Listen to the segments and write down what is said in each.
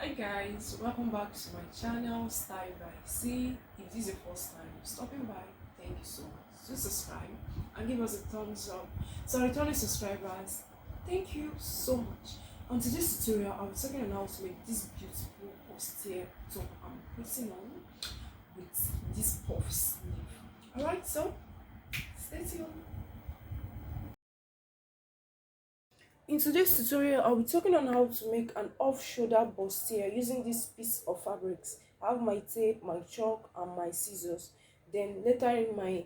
Hi guys, welcome back to my channel Style by C. If this is your first time stopping by, thank you so much. Do subscribe and give us a thumbs up. So returning subscribers, thank you so much. On today's tutorial, I'll be talking on how to make this beautiful bustier top I'm putting on with this puff sleeve. Alright, so stay tuned. In today's tutorial, I'll be talking on how to make an off-shoulder bustier using this piece of fabrics. I have my tape, my chalk, and my scissors. Then later in my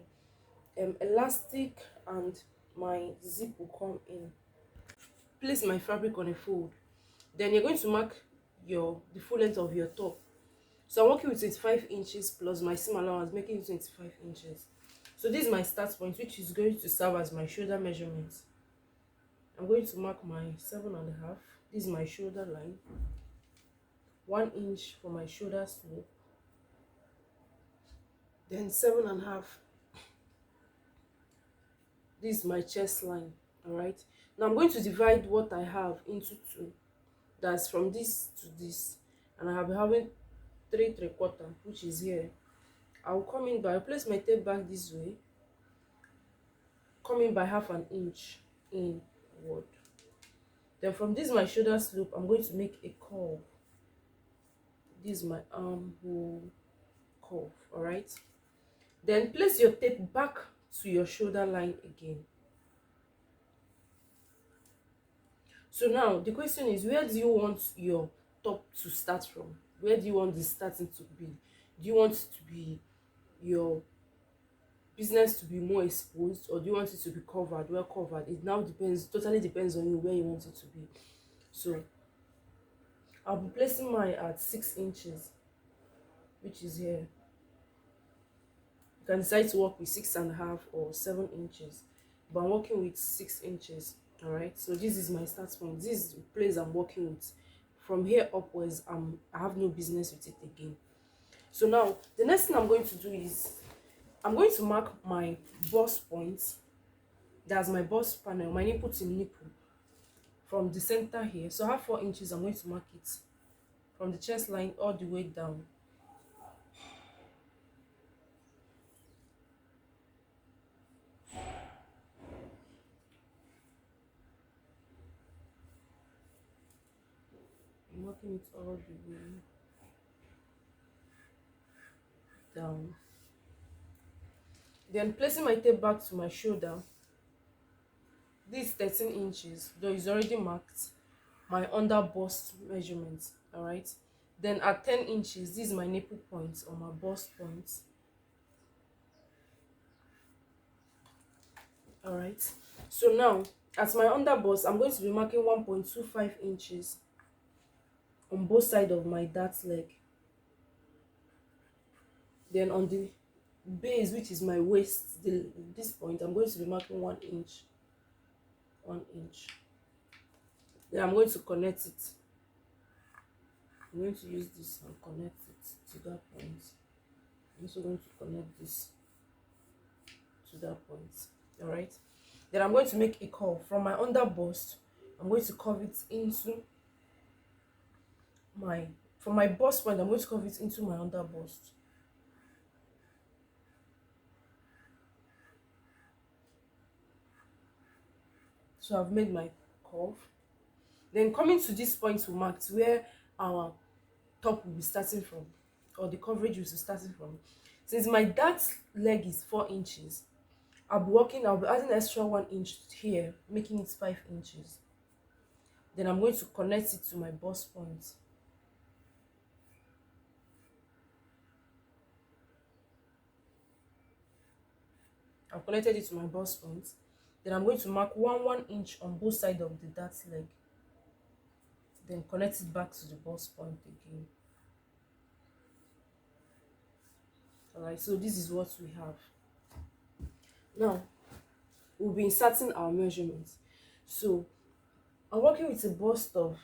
elastic and my zip will come in. Place my fabric on a fold. Then you're going to mark the full length of your top. So I'm working with 25 inches plus my seam allowance, making it 25 inches. So this is my start point, which is going to serve as my shoulder measurement. I'm going to mark my 7.5. This is my shoulder line. 1 inch for my shoulder slope. Then 7.5. This is my chest line. Alright. Now I'm going to divide what I have into two. That's from this to this. And I have been having 3/3, which is here. I'll come in by, place my tape back this way. Come in by 1/2 inch inward. Then from this my shoulder slope, I'm going to make a curve. This is my armhole curve. All right. Then place your tape back to your shoulder line again. So now the question is, where do you want your top to start from? Where do you want the starting to be? Do you want it to be your business to be more exposed, or do you want it to be covered, well covered? It now depends, totally depends on you where you want it to be. So I'll be placing mine at 6 inches, which is here. You can decide to work with 6.5 or 7 inches, but I'm working with 6 inches. All right, so this is my start point. This is the place I'm working with. From here upwards, I have no business with it again. So now the next thing I'm going to do is I'm going to mark my bust point. That's my bust panel, my nipple to nipple, from the center here. So I have 4 inches. I'm going to mark it from the chest line all the way down. I'm marking it all the way down. Then placing my tape back to my shoulder. This is 13 inches, though it's already marked my under bust measurement. All right. Then at 10 inches, this is my nipple point or my bust point. All right. So now at my under bust, I'm going to be marking 1.25 inches on both sides of my dart leg. Then on the base, which is my waist, this point, I'm going to be marking 1 inch. 1 inch. Then I'm going to connect it. I'm going to use this and connect it to that point. I'm also going to connect this to that point. All right. Then I'm going to make a curve from my under bust. I'm going to curve it into from my bust point. I'm going to curve it into my under bust. So I've made my curve. Then coming to this point we marked, where our top will be starting from, or the coverage will be starting from. Since my dart leg is 4 inches, I'll be adding extra 1 inch here, making it 5 inches. Then I'm going to connect it to my bust point. I've connected it to my bust point. Then I'm going to mark 1 inch on both sides of the dart leg. Then connect it back to the bust point again. Alright, so this is what we have. Now we'll be inserting our measurements. So I'm working with a bust of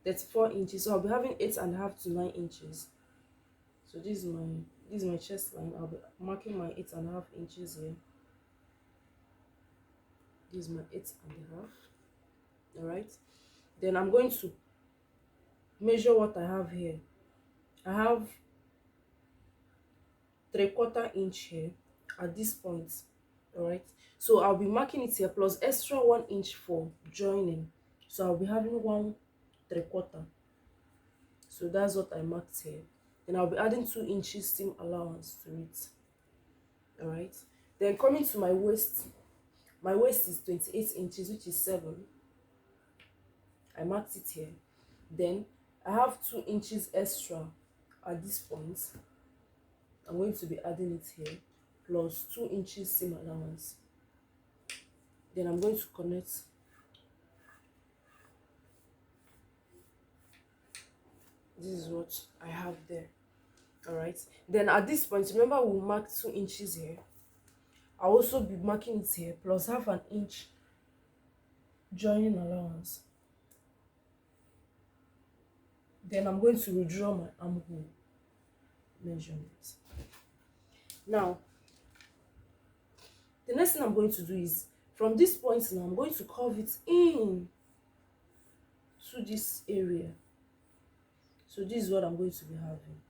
34 inches, so I'll be having 8.5 to 9 inches. So this is my chest line. I'll be marking my 8.5 inches here. This is my 8.5. All right. Then I'm going to measure what I have here. I have 3/4 inch here at this point. All right, so I'll be marking it here plus extra 1 inch for joining, so I'll be having 1/3. So that's what I marked here. Then I'll be adding 2 inches seam allowance to it. All right, then coming to my waist is 28 inches, which is 7. I marked it here. Then I have 2 inches extra at this point. I'm going to be adding it here plus 2 inches seam allowance. Then I'm going to connect. This is what I have there. All right, then at this point, remember we marked 2 inches here. I'll also be marking it here plus half an inch joining allowance. Then I'm going to redraw my armhole measurement. Now the next thing I'm going to do is, from this point now, I'm going to curve it in to this area. So this is what I'm going to be having.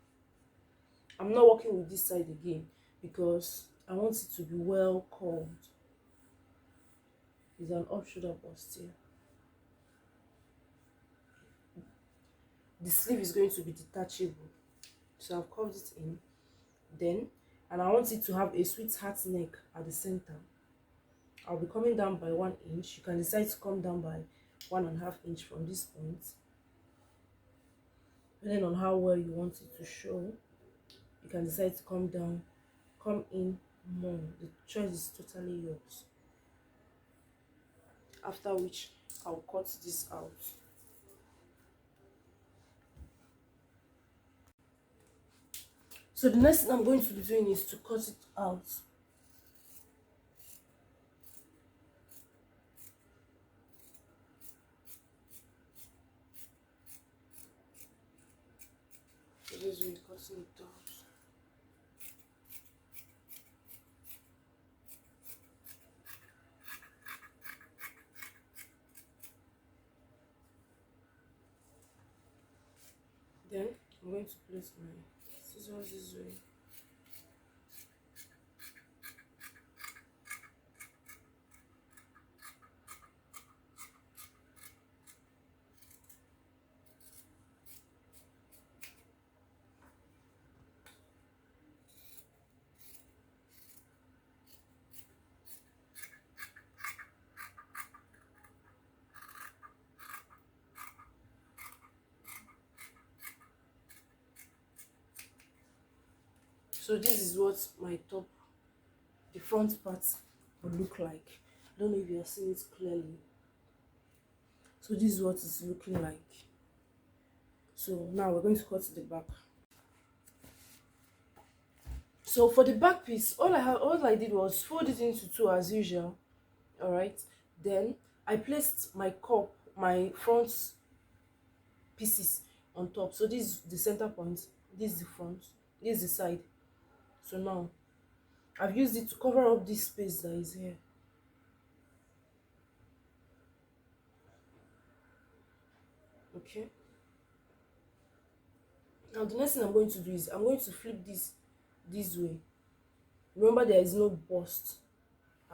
I'm not working with this side again because I want it to be well curved. It's an up shoulder bustier. The sleeve is going to be detachable, so I've curved it in. Then, and I want it to have a sweetheart neck at the center. I'll be coming down by 1 inch. You can decide to come down by 1.5 inch from this point, depending on how well you want it to show. You can decide to come down, come in more. The choice is totally yours. After which I'll cut this out. So the next thing I'm going to be doing is to cut it out. So this is really cutting it out. Then I'm going to place my scissors this way. So this is what my top, the front part, would look like. I don't know if you are seeing it clearly. So this is what it's looking like. So now we're going to cut the back. So for the back piece, all I did was fold it into two as usual. All right. Then I placed my cup, my front pieces on top. So this is the center point. This is the front. This is the side. So now I've used it to cover up this space that is here. Okay. Now the next thing I'm going to do is I'm going to flip this way. Remember, there is no bust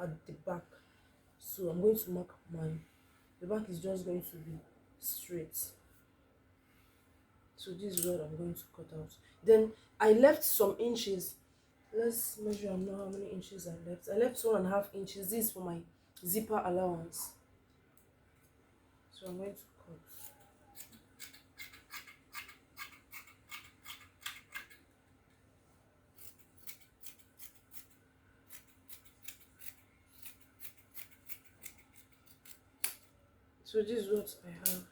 at the back, so I'm going to mark mine. The back is just going to be straight. So this is what I'm going to cut out. Then I left some inches. Let's measure now how many inches I left. I left 1.5 inches. This is for my zipper allowance. So I'm going to cut. So this is what I have.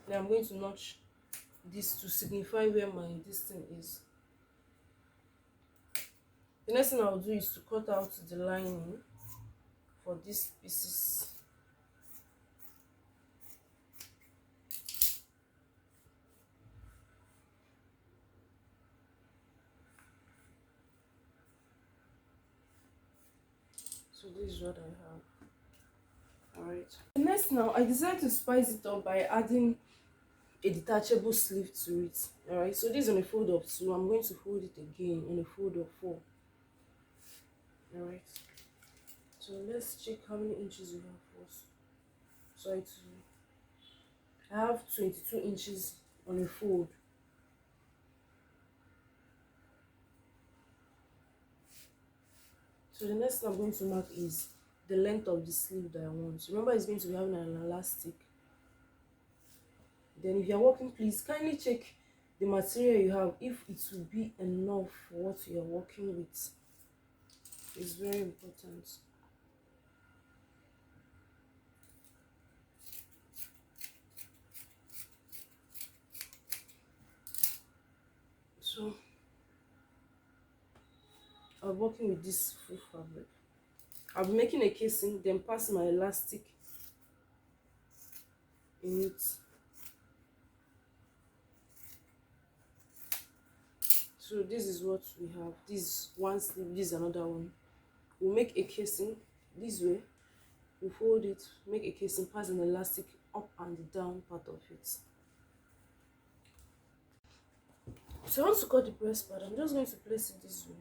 Then I'm going to notch this to signify where my distance is. The next thing I'll do is to cut out the lining for these pieces. So this is what I have. Alright. Next now, I decided to spice it up by adding a detachable sleeve to it. Alright, so this is on a fold of 2. I'm going to fold it again on a fold of 4. Alright, so let's check how many inches we have first. So I have 22 inches on a fold. So the next thing I'm going to mark is the length of the sleeve that I want. Remember, it's going to be having an elastic. Then if you're working, please kindly check the material you have if it will be enough for what you're working with. It's very important. So I'm working with this full fabric. I'll be making a casing, then pass my elastic in it. So this is what we have. This one sleeve, this is another one. We'll make a casing this way. We'll fold it, make a casing, pass an elastic up and down part of it. So I want to cut the breast part. I'm just going to place it this way.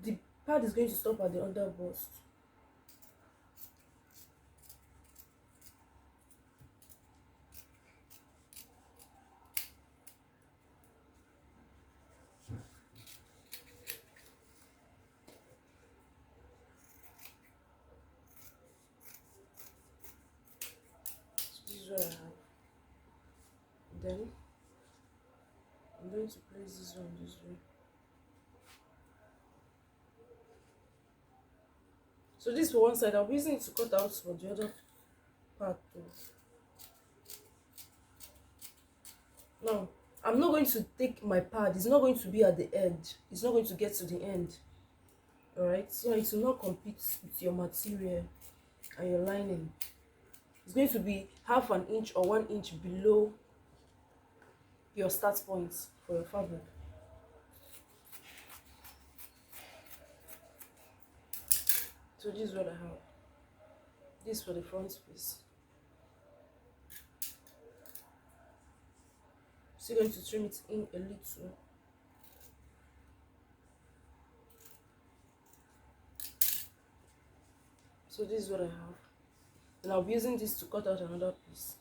The pad is going to stop at the under bust. So this is what I have. Then I'm going to place this one this way. So this for one side, I'll be using it to cut out for the other part too. Now, I'm not going to take my pad, it's not going to be at the edge, it's not going to get to the end. Alright, so it will not compete with your material and your lining. It's going to be half an inch or 1 inch below your start point for your fabric. So this is what I have. This for the front piece. So you're going to trim it in a little. So this is what I have. And I'll be using this to cut out another piece.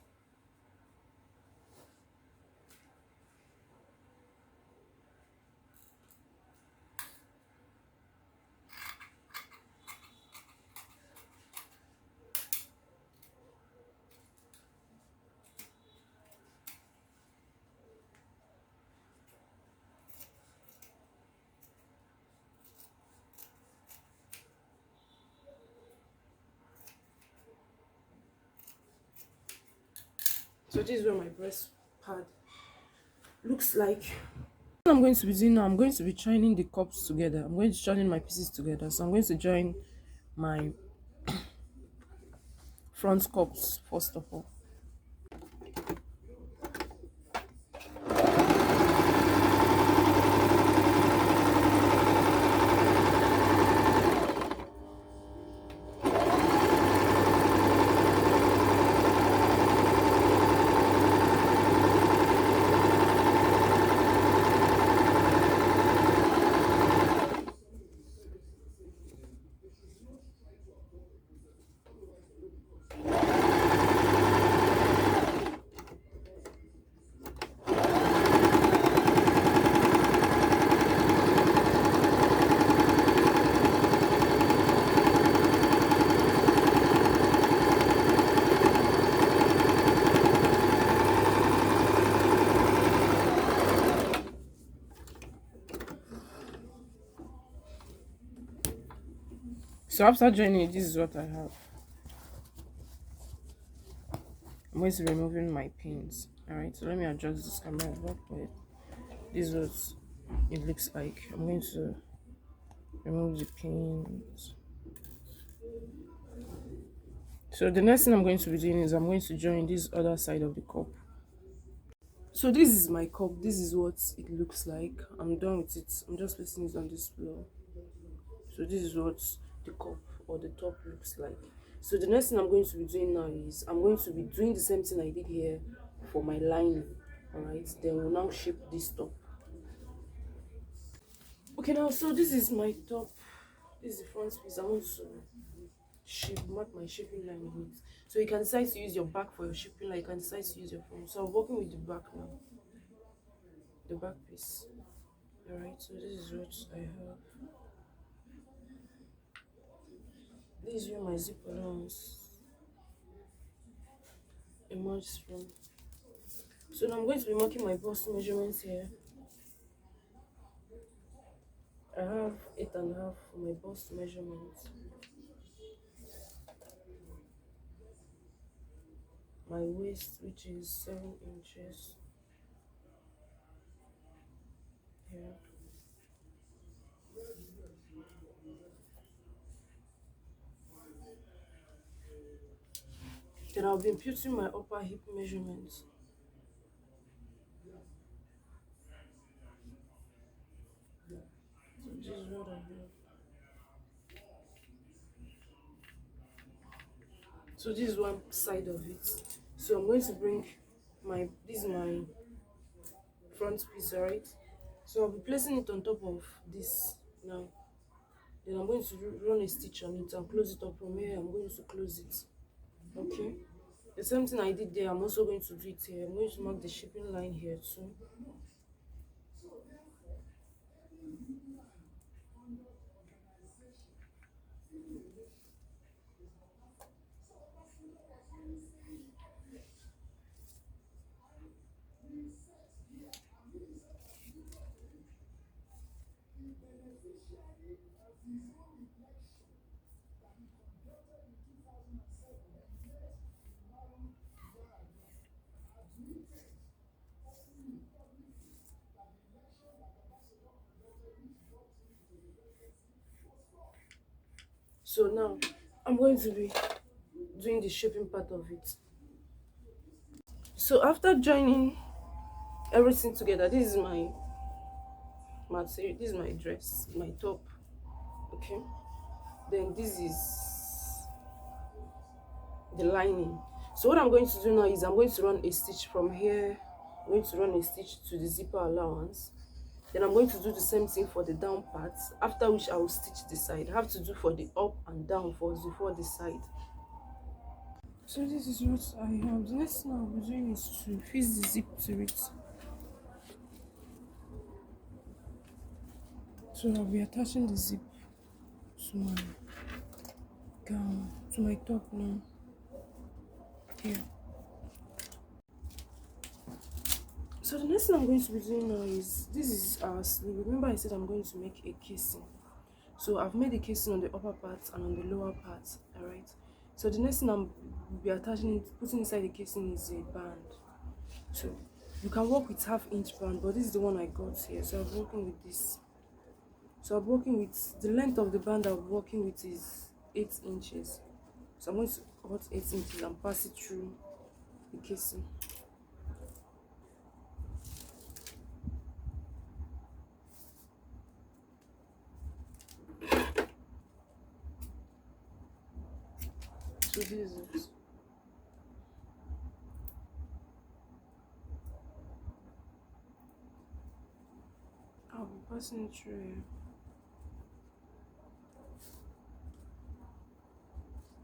So this is where my breast pad looks like. What I'm going to be doing now, I'm going to be joining the cups together. I'm going to join my pieces together. So I'm going to join my front cups first of all. So after joining it, this is what I have. I'm going to be removing my pins. Alright, so let me adjust this camera back with. This is what it looks like. I'm going to remove the pins. So the next thing I'm going to be doing is I'm going to join this other side of the cup. So this is my cup. This is what it looks like. I'm done with it. I'm just placing it on this floor. So this is what the cup or the top looks like. So the next thing I'm going to be doing now is I'm going to be doing the same thing I did here for my lining. All right, then we'll now shape this top. Okay, now so this is my top. This is the front piece. I want to mark my shaping line on it. So you can decide to use your back for your shaping line. You can decide to use your front. So I'm working with the back now, the back piece. All right. So this is what I have. This is where my zip allowance emerges from. So now I'm going to be marking my bust measurements here. I have 8.5 for my bust measurements. My waist, which is 7 inches here. Then I'll be imputing my upper hip measurements. So this is what I have. So this is one side of it. So I'm going to bring this is my front piece, alright? So I'll be placing it on top of this now. Then I'm going to run a stitch on it and close it up from here. I'm going to close it. Okay. The same thing I did there, I'm also going to do it here. I'm going to mark the shaping line here too. So now I'm going to be doing the shaping part of it. So after joining everything together, this is my material, this is my dress, my top. Okay, then this is the lining. So what I'm going to do now is I'm going to run a stitch from here. I'm going to run a stitch to the zipper allowance. Then I'm going to do the same thing for the down part, after which I will stitch the side. I have to do for the up and down first before the side. So this is what I have. The next thing I'll be doing is to fix the zip to it. So I'll be attaching the zip to my gown, to my top now. Here. So the next thing I'm going to be doing now is, this is our sleeve. Remember I said I'm going to make a casing. So I've made a casing on the upper part and on the lower part, alright? So the next thing I'm be attaching it, putting inside the casing is a band. So you can work with 1/2 inch band, but this is the one I got here. So I'm working with this. So I'm working with the length of the band I'm working with is 8 inches. So I'm going to cut 8 inches and pass it through the casing. So this is it. I'll be passing it through here.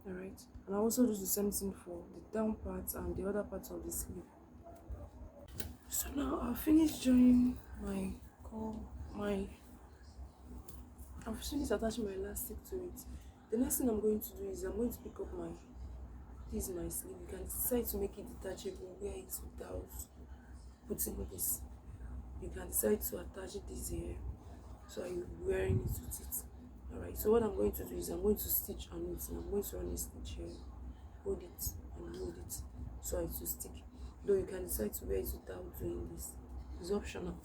Alright, and I also do the same thing for the down part and the other parts of the sleeve. So now I've finished joining I've finished attaching my elastic to it. The next thing I'm going to do is I'm going to pick up this is my sleeve. You can decide to make it detachable, wear it without putting this. You can decide to attach this here, so you'll be wearing it with it. Alright, so what I'm going to do is I'm going to stitch on it, and I'm going to run a stitch here, hold it and hold it so it will stick. Though you can decide to wear it without doing this, it's optional.